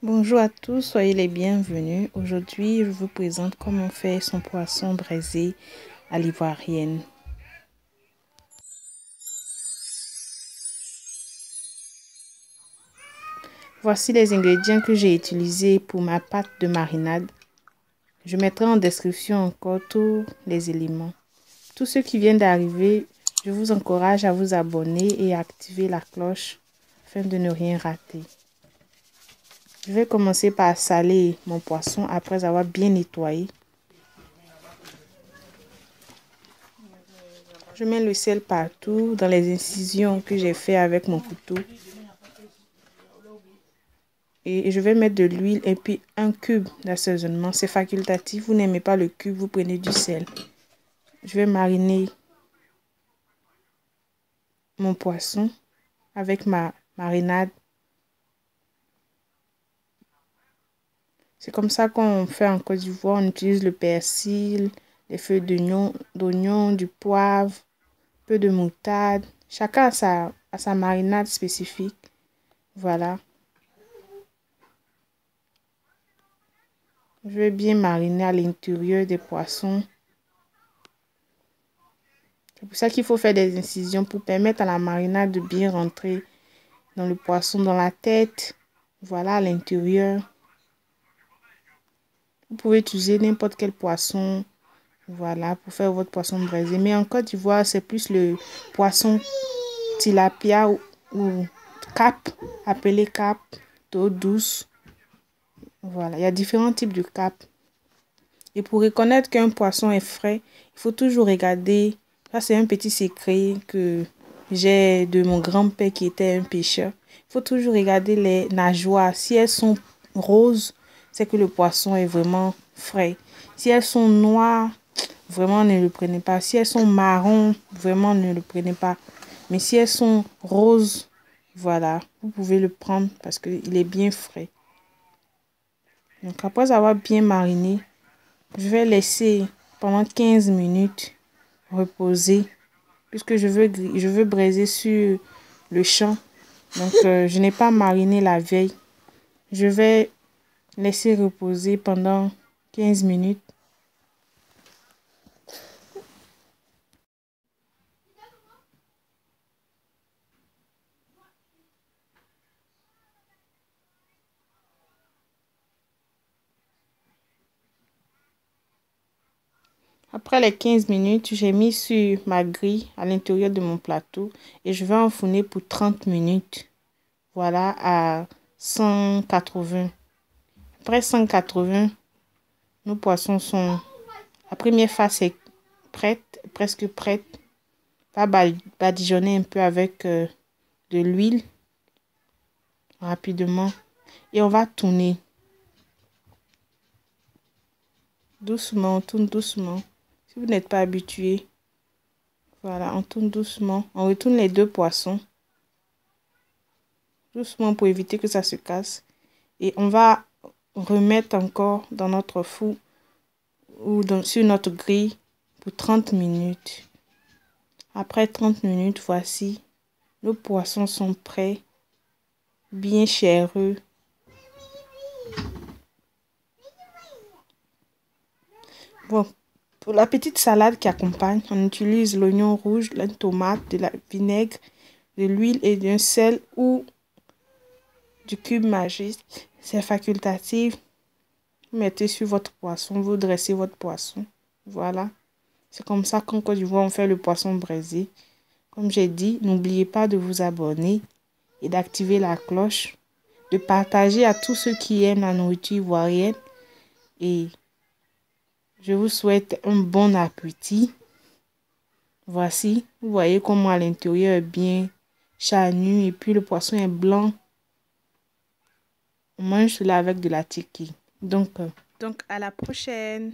Bonjour à tous, soyez les bienvenus. Aujourd'hui, je vous présente comment on fait son poisson braisé à l'ivoirienne. Voici les ingrédients que j'ai utilisés pour ma pâte de marinade. Je mettrai en description encore tous les éléments. Tous ceux qui viennent d'arriver, je vous encourage à vous abonner et à activer la cloche afin de ne rien rater. Je vais commencer par saler mon poisson après avoir bien nettoyé. Je mets le sel partout dans les incisions que j'ai fait avec mon couteau. Et je vais mettre de l'huile et puis un cube d'assaisonnement. C'est facultatif. Vous n'aimez pas le cube, vous prenez du sel. Je vais mariner mon poisson avec ma marinade. C'est comme ça qu'on fait en Côte d'Ivoire. On utilise le persil, les feuilles d'oignon, du poivre, peu de moutarde. Chacun a sa marinade spécifique. Voilà. Je vais bien mariner à l'intérieur des poissons. C'est pour ça qu'il faut faire des incisions pour permettre à la marinade de bien rentrer dans le poisson, dans la tête. Voilà, à l'intérieur. Vous pouvez utiliser n'importe quel poisson. Voilà, pour faire votre poisson braisé. Mais en Côte d'Ivoire, c'est plus le poisson tilapia ou cap, appelé cap, d'eau douce. Voilà, il y a différents types de cap. Et pour reconnaître qu'un poisson est frais, il faut toujours regarder. Ça, c'est un petit secret que j'ai de mon grand-père qui était un pêcheur. Il faut toujours regarder les nageoires. Si elles sont roses, c'est que le poisson est vraiment frais. Si elles sont noires, vraiment ne le prenez pas. Si elles sont marron, vraiment ne le prenez pas. Mais si elles sont roses, voilà, vous pouvez le prendre parce qu'il est bien frais. Donc après avoir bien mariné, je vais laisser pendant 15 minutes reposer puisque je veux braiser sur le champ. Donc je n'ai pas mariné la veille. Je vais laisser reposer pendant 15 minutes. Après les 15 minutes, j'ai mis sur ma grille à l'intérieur de mon plateau et je vais enfourner pour 30 minutes. Voilà, à 180. Après 180, nos poissons sont... La première phase est prête, presque prête. On va badigeonner un peu avec de l'huile rapidement et on va tourner doucement, on tourne doucement. Si vous n'êtes pas habitué, voilà, on tourne doucement. On retourne les deux poissons doucement pour éviter que ça se casse. Et on va remettre encore dans notre four ou sur notre grille pour 30 minutes. Après 30 minutes, voici, nos poissons sont prêts, bien chéreux. Bon, pour la petite salade qui accompagne, on utilise l'oignon rouge, la tomate, de la vinaigre, de l'huile et d'un sel ou du cube magique. C'est facultatif. Vous mettez sur votre poisson, vous dressez votre poisson. Voilà. C'est comme ça qu'en Côte d'Ivoire, on fait le poisson braisé. Comme j'ai dit, n'oubliez pas de vous abonner et d'activer la cloche, de partager à tous ceux qui aiment la nourriture ivoirienne. Et je vous souhaite un bon appétit. Voici, vous voyez comment à l'intérieur est bien charnu et puis le poisson est blanc. On mange cela avec de la tiki. Donc à la prochaine.